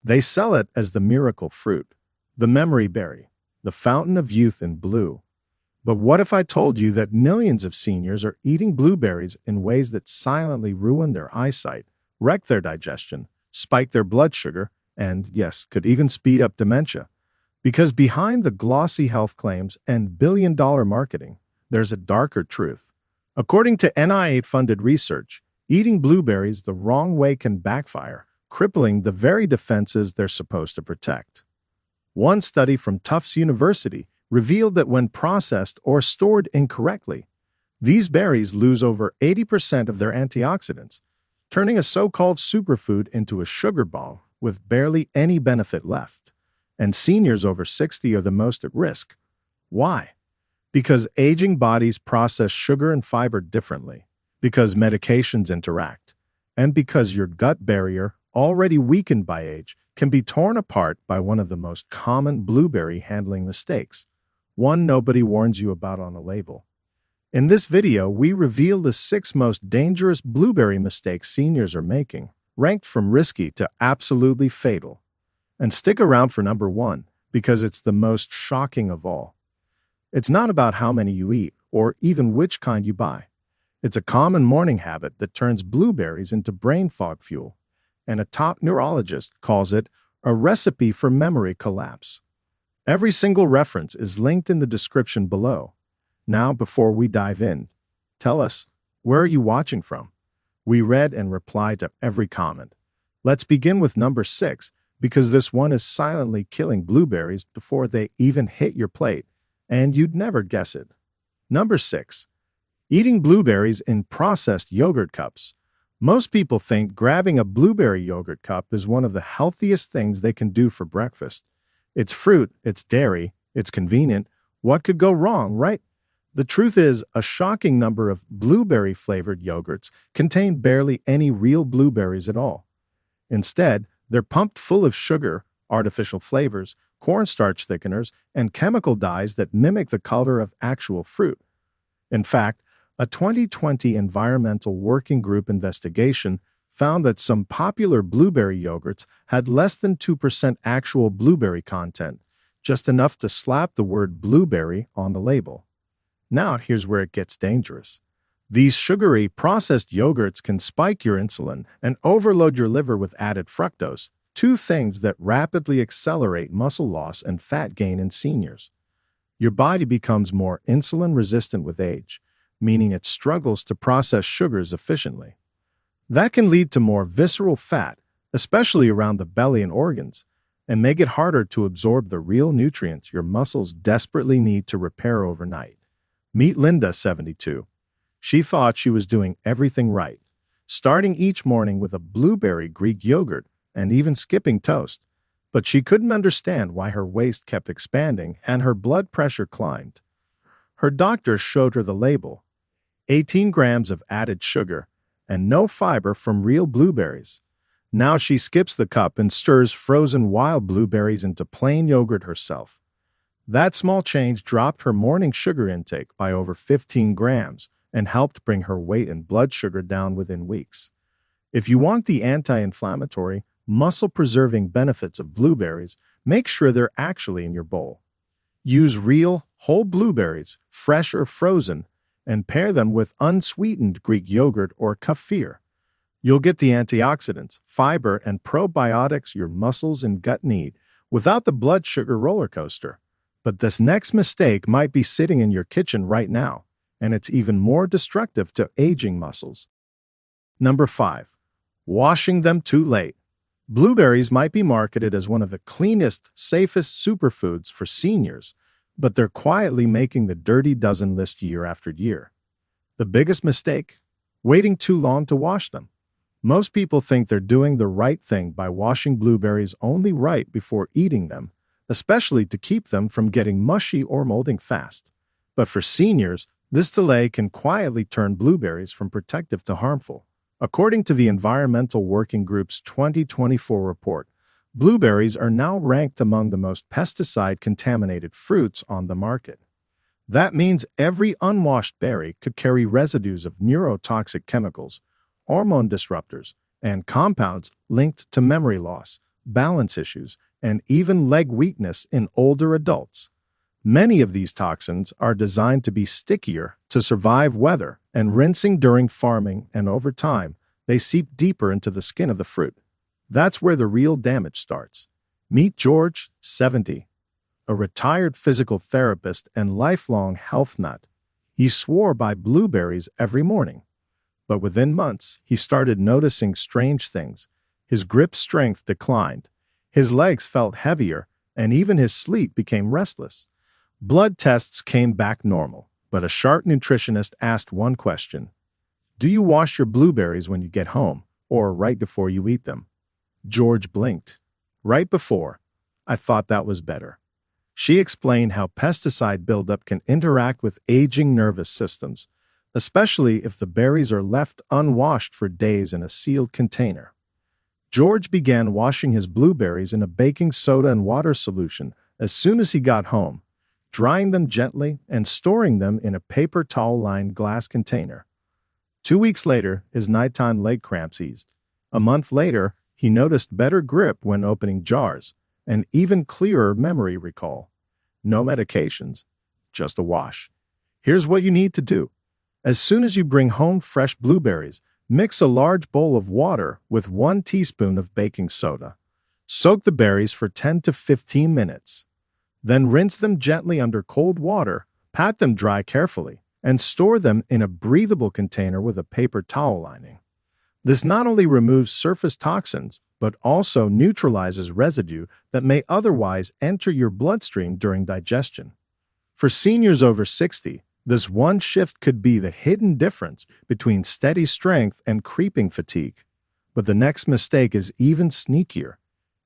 They sell it as the miracle fruit, the memory berry, the fountain of youth in blue. But what if I told you that millions of seniors are eating blueberries in ways that silently ruin their eyesight, wreck their digestion, spike their blood sugar, and, yes, could even speed up dementia? Because behind the glossy health claims and billion-dollar marketing, there's a darker truth. According to NIH-funded research, eating blueberries the wrong way can backfire, crippling the very defenses they're supposed to protect. One study from Tufts University revealed that when processed or stored incorrectly, these berries lose over 80% of their antioxidants, turning a so-called superfood into a sugar ball with barely any benefit left. And seniors over 60 are the most at risk. Why? Because aging bodies process sugar and fiber differently, because medications interact, and because your gut barrier, already weakened by age, can be torn apart by one of the most common blueberry handling mistakes, one nobody warns you about on a label. In this video, we reveal the 6 most dangerous blueberry mistakes seniors are making, ranked from risky to absolutely fatal. And stick around for number 1, because it's the most shocking of all. It's not about how many you eat, or even which kind you buy. It's a common morning habit that turns blueberries into brain fog fuel, and a top neurologist calls it a recipe for memory collapse. Every single reference is linked in the description below. Now, before we dive in, tell us, where are you watching from? We read and replied to every comment. Let's begin with number 6, because this one is silently killing blueberries before they even hit your plate, and you'd never guess it. Number 6. Eating blueberries in processed yogurt cups. Most people think grabbing a blueberry yogurt cup is one of the healthiest things they can do for breakfast. It's fruit, it's dairy, it's convenient. What could go wrong, right? The truth is, a shocking number of blueberry-flavored yogurts contain barely any real blueberries at all. Instead, they're pumped full of sugar, artificial flavors, cornstarch thickeners, and chemical dyes that mimic the color of actual fruit. In fact, a 2020 Environmental Working Group investigation found that some popular blueberry yogurts had less than 2% actual blueberry content, just enough to slap the word blueberry on the label. Now here's where it gets dangerous. These sugary, processed yogurts can spike your insulin and overload your liver with added fructose, 2 things that rapidly accelerate muscle loss and fat gain in seniors. Your body becomes more insulin-resistant with age, meaning it struggles to process sugars efficiently. That can lead to more visceral fat, especially around the belly and organs, and make it harder to absorb the real nutrients your muscles desperately need to repair overnight. Meet Linda, 72. She thought she was doing everything right, starting each morning with a blueberry Greek yogurt and even skipping toast. But she couldn't understand why her waist kept expanding and her blood pressure climbed. Her doctor showed her the label: 18 grams of added sugar and no fiber from real blueberries. Now she skips the cup and stirs frozen wild blueberries into plain yogurt herself. That small change dropped her morning sugar intake by over 15 grams and helped bring her weight and blood sugar down within weeks. If you want the anti-inflammatory, muscle-preserving benefits of blueberries, make sure they're actually in your bowl. Use real, whole blueberries, fresh or frozen, and pair them with unsweetened Greek yogurt or kefir. You'll get the antioxidants, fiber, and probiotics your muscles and gut need without the blood sugar roller coaster. But this next mistake might be sitting in your kitchen right now, and it's even more destructive to aging muscles. Number 5. Washing them too late. Blueberries might be marketed as one of the cleanest, safest superfoods for seniors, but they're quietly making the dirty dozen list year after year. The biggest mistake? Waiting too long to wash them. Most people think they're doing the right thing by washing blueberries only right before eating them, especially to keep them from getting mushy or molding fast. But for seniors, this delay can quietly turn blueberries from protective to harmful. According to the Environmental Working Group's 2024 report, blueberries are now ranked among the most pesticide-contaminated fruits on the market. That means every unwashed berry could carry residues of neurotoxic chemicals, hormone disruptors, and compounds linked to memory loss, balance issues, and even leg weakness in older adults. Many of these toxins are designed to be stickier to survive weather and rinsing during farming, and over time, they seep deeper into the skin of the fruit. That's where the real damage starts. Meet George, 70, a retired physical therapist and lifelong health nut. He swore by blueberries every morning. But within months, he started noticing strange things. His grip strength declined, his legs felt heavier, and even his sleep became restless. Blood tests came back normal, but a sharp nutritionist asked one question: do you wash your blueberries when you get home, or right before you eat them? George blinked. Right before. I thought that was better. She explained how pesticide buildup can interact with aging nervous systems, especially if the berries are left unwashed for days in a sealed container. George began washing his blueberries in a baking soda and water solution as soon as he got home, drying them gently and storing them in a paper towel-lined glass container. 2 weeks later, his nighttime leg cramps eased. A month later, he noticed better grip when opening jars, and even clearer memory recall. No medications, just a wash. Here's what you need to do. As soon as you bring home fresh blueberries, mix a large bowl of water with 1 teaspoon of baking soda. Soak the berries for 10 to 15 minutes. Then rinse them gently under cold water, pat them dry carefully, and store them in a breathable container with a paper towel lining. This not only removes surface toxins, but also neutralizes residue that may otherwise enter your bloodstream during digestion. For seniors over 60, this one shift could be the hidden difference between steady strength and creeping fatigue. But the next mistake is even sneakier,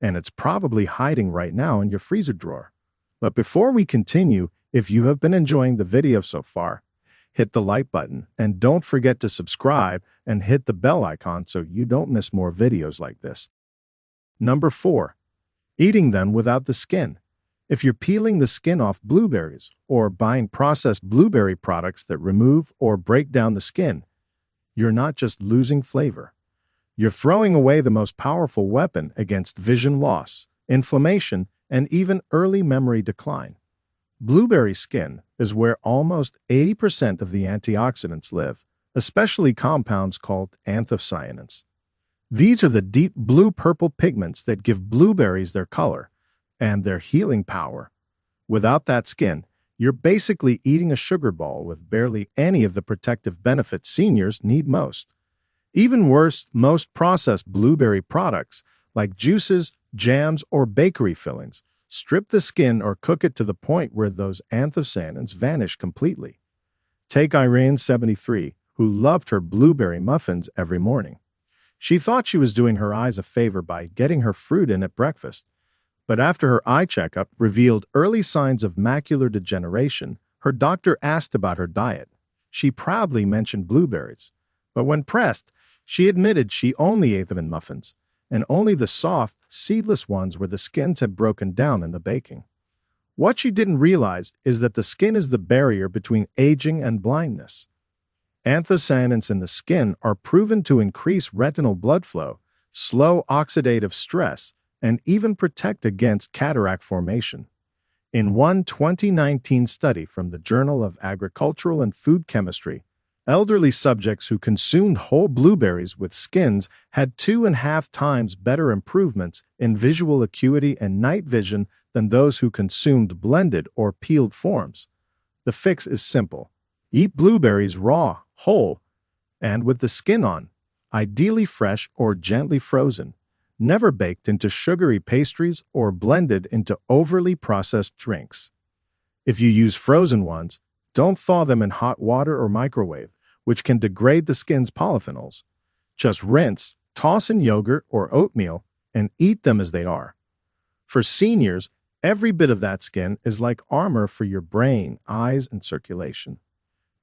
and it's probably hiding right now in your freezer drawer. But before we continue, if you have been enjoying the video so far, hit the like button and don't forget to subscribe and hit the bell icon so you don't miss more videos like this. Number 4. Eating them without the skin. If you're peeling the skin off blueberries or buying processed blueberry products that remove or break down the skin, you're not just losing flavor. You're throwing away the most powerful weapon against vision loss, inflammation, and even early memory decline. Blueberry skin is where almost 80% of the antioxidants live, especially compounds called anthocyanins. These are the deep blue-purple pigments that give blueberries their color and their healing power. Without that skin, you're basically eating a sugar ball with barely any of the protective benefits seniors need most. Even worse, most processed blueberry products, like juices, jams, or bakery fillings, strip the skin or cook it to the point where those anthocyanins vanish completely. Take Irene, 73, who loved her blueberry muffins every morning. She thought she was doing her eyes a favor by getting her fruit in at breakfast. But after her eye checkup revealed early signs of macular degeneration, her doctor asked about her diet. She proudly mentioned blueberries. But when pressed, she admitted she only ate them in muffins, and only the soft, seedless ones where the skins had broken down in the baking. What she didn't realize is that the skin is the barrier between aging and blindness. Anthocyanins in the skin are proven to increase retinal blood flow, slow oxidative stress, and even protect against cataract formation. In one 2019 study from the Journal of Agricultural and Food Chemistry, elderly subjects who consumed whole blueberries with skins had 2.5 times better improvements in visual acuity and night vision than those who consumed blended or peeled forms. The fix is simple. Eat blueberries raw, whole, and with the skin on, ideally fresh or gently frozen, never baked into sugary pastries or blended into overly processed drinks. If you use frozen ones, don't thaw them in hot water or microwave, which can degrade the skin's polyphenols. Just rinse, toss in yogurt or oatmeal, and eat them as they are. For seniors, every bit of that skin is like armor for your brain, eyes, and circulation.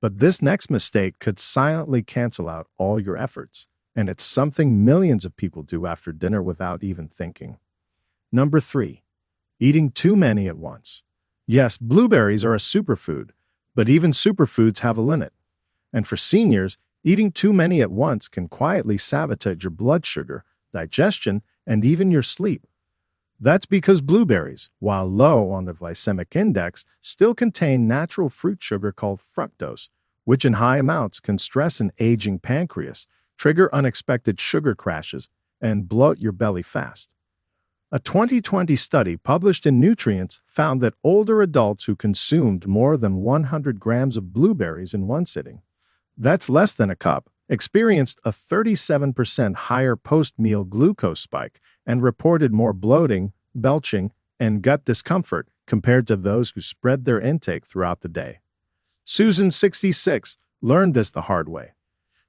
But this next mistake could silently cancel out all your efforts, and it's something millions of people do after dinner without even thinking. Number 3. Eating too many at once. Yes, blueberries are a superfood, but even superfoods have a limit. And for seniors, eating too many at once can quietly sabotage your blood sugar, digestion, and even your sleep. That's because blueberries, while low on the glycemic index, still contain natural fruit sugar called fructose, which in high amounts can stress an aging pancreas, trigger unexpected sugar crashes, and bloat your belly fast. A 2020 study published in Nutrients found that older adults who consumed more than 100 grams of blueberries in one sitting, that's less than a cup, experienced a 37% higher post-meal glucose spike and reported more bloating, belching, and gut discomfort compared to those who spread their intake throughout the day. Susan, 66, learned this the hard way.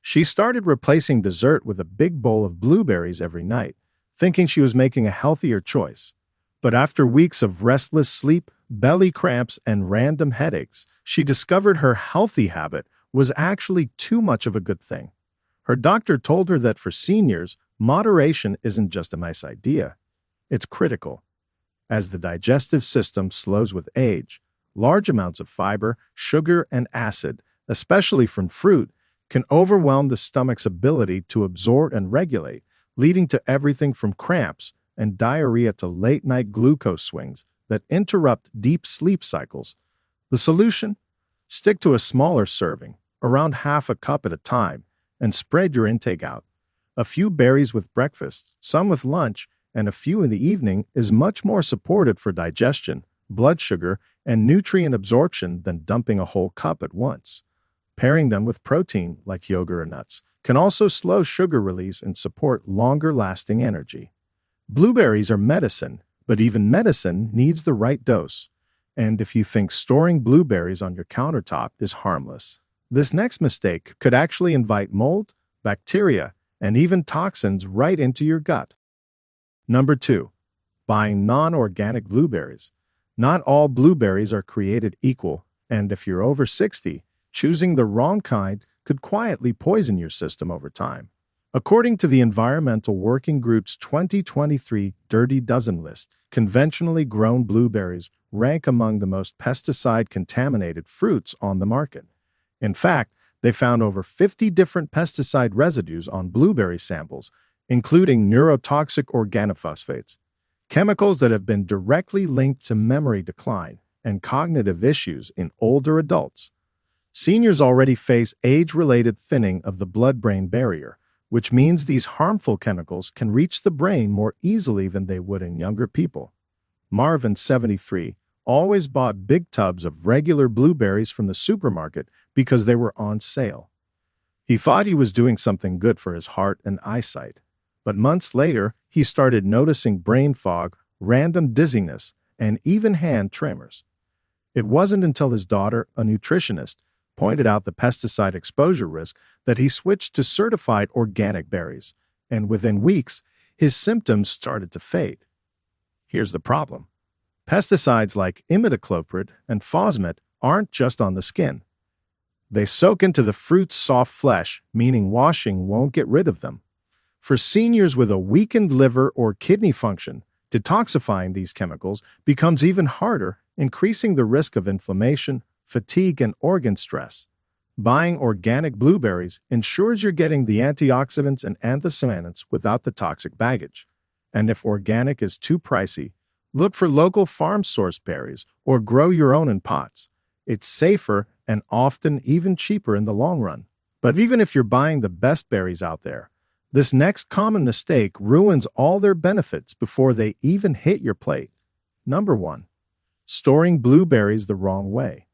She started replacing dessert with a big bowl of blueberries every night, thinking she was making a healthier choice. But after weeks of restless sleep, belly cramps, and random headaches, she discovered her healthy habit was actually too much of a good thing. Her doctor told her that for seniors, moderation isn't just a nice idea. It's critical. As the digestive system slows with age, large amounts of fiber, sugar, and acid, especially from fruit, can overwhelm the stomach's ability to absorb and regulate, leading to everything from cramps and diarrhea to late-night glucose swings that interrupt deep sleep cycles. The solution? Stick to a smaller serving, around half a cup at a time, and spread your intake out. A few berries with breakfast, some with lunch, and a few in the evening is much more supportive for digestion, blood sugar, and nutrient absorption than dumping a whole cup at once. Pairing them with protein, like yogurt or nuts, can also slow sugar release and support longer-lasting energy. Blueberries are medicine, but even medicine needs the right dose. And if you think storing blueberries on your countertop is harmless, this next mistake could actually invite mold, bacteria, and even toxins right into your gut. Number 2. Buying non-organic blueberries. Not all blueberries are created equal, and if you're over 60, choosing the wrong kind could quietly poison your system over time. According to the Environmental Working Group's 2023 Dirty Dozen list, conventionally grown blueberries rank among the most pesticide-contaminated fruits on the market. In fact, they found over 50 different pesticide residues on blueberry samples, including neurotoxic organophosphates, chemicals that have been directly linked to memory decline and cognitive issues in older adults. Seniors already face age-related thinning of the blood-brain barrier, which means these harmful chemicals can reach the brain more easily than they would in younger people. Marvin, 73, always bought big tubs of regular blueberries from the supermarket because they were on sale. He thought he was doing something good for his heart and eyesight, but months later, he started noticing brain fog, random dizziness, and even hand tremors. It wasn't until his daughter, a nutritionist, pointed out the pesticide exposure risk that he switched to certified organic berries, and within weeks, his symptoms started to fade. Here's the problem. Pesticides like imidacloprid and fosmet aren't just on the skin. They soak into the fruit's soft flesh, meaning washing won't get rid of them. For seniors with a weakened liver or kidney function, detoxifying these chemicals becomes even harder, increasing the risk of inflammation, fatigue, and organ stress. Buying organic blueberries ensures you're getting the antioxidants and anthocyanins without the toxic baggage. And if organic is too pricey, look for local farm-sourced berries or grow your own in pots. It's safer and often even cheaper in the long run. But even if you're buying the best berries out there, this next common mistake ruins all their benefits before they even hit your plate. Number 1. Storing blueberries the wrong way.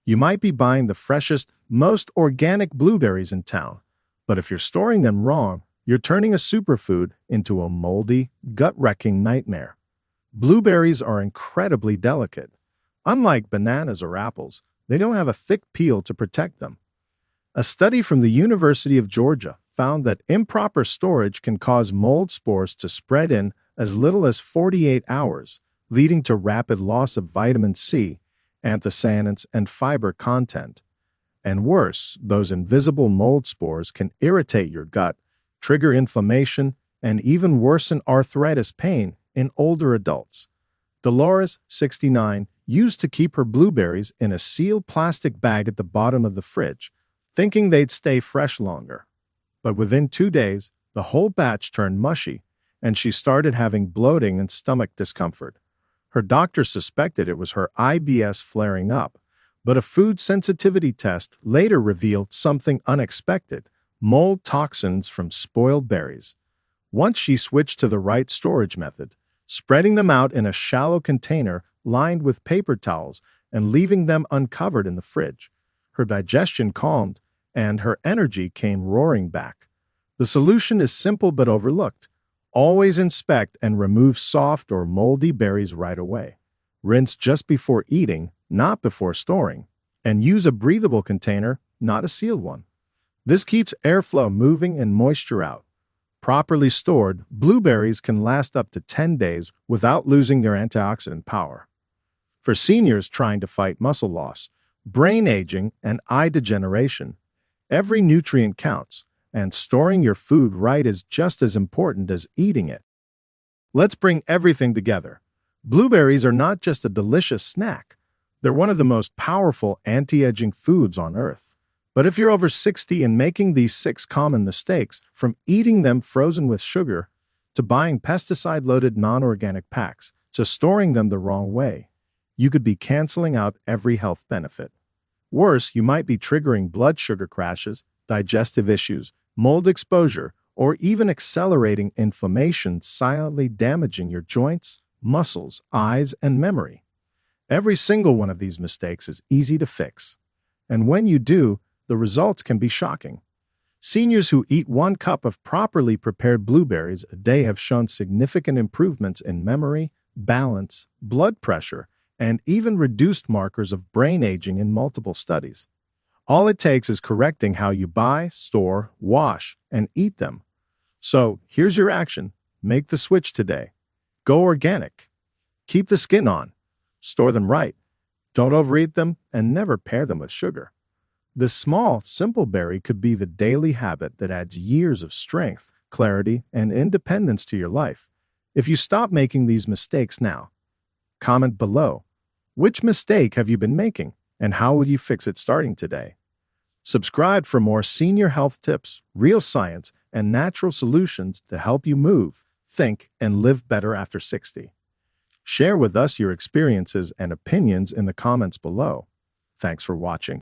You might be buying the freshest, most organic blueberries in town, but if you're storing them wrong, you're turning a superfood into a moldy, gut-wrecking nightmare. Blueberries are incredibly delicate. Unlike bananas or apples, they don't have a thick peel to protect them. A study from the University of Georgia found that improper storage can cause mold spores to spread in as little as 48 hours, leading to rapid loss of vitamin C, anthocyanins, and fiber content. And worse, those invisible mold spores can irritate your gut, trigger inflammation, and even worsen arthritis pain in older adults. Dolores, 69, used to keep her blueberries in a sealed plastic bag at the bottom of the fridge, thinking they'd stay fresh longer. But within 2 days, the whole batch turned mushy, and she started having bloating and stomach discomfort. Her doctor suspected it was her IBS flaring up, but a food sensitivity test later revealed something unexpected: mold toxins from spoiled berries. Once she switched to the right storage method, spreading them out in a shallow container lined with paper towels and leaving them uncovered in the fridge, her digestion calmed and her energy came roaring back. The solution is simple but overlooked. Always inspect and remove soft or moldy berries right away. Rinse just before eating, not before storing, and use a breathable container, not a sealed one. This keeps airflow moving and moisture out. Properly stored, blueberries can last up to 10 days without losing their antioxidant power. For seniors trying to fight muscle loss, brain aging, and eye degeneration, every nutrient counts, and storing your food right is just as important as eating it. Let's bring everything together. Blueberries are not just a delicious snack. They're one of the most powerful anti-aging foods on earth. But if you're over 60 and making these 6 common mistakes, from eating them frozen with sugar, to buying pesticide-loaded non-organic packs, to storing them the wrong way, you could be canceling out every health benefit. Worse, you might be triggering blood sugar crashes, digestive issues, mold exposure, or even accelerating inflammation, silently damaging your joints, muscles, eyes, and memory. Every single one of these mistakes is easy to fix. And when you do, the results can be shocking. Seniors who eat 1 cup of properly prepared blueberries a day have shown significant improvements in memory, balance, blood pressure, and even reduced markers of brain aging in multiple studies. All it takes is correcting how you buy, store, wash, and eat them. So, here's your action. Make the switch today. Go organic. Keep the skin on. Store them right. Don't overeat them, and never pair them with sugar. This small, simple berry could be the daily habit that adds years of strength, clarity, and independence to your life. If you stop making these mistakes now, comment below. Which mistake have you been making, and how will you fix it starting today? Subscribe for more senior health tips, real science, and natural solutions to help you move, think, and live better after 60. Share with us your experiences and opinions in the comments below. Thanks for watching.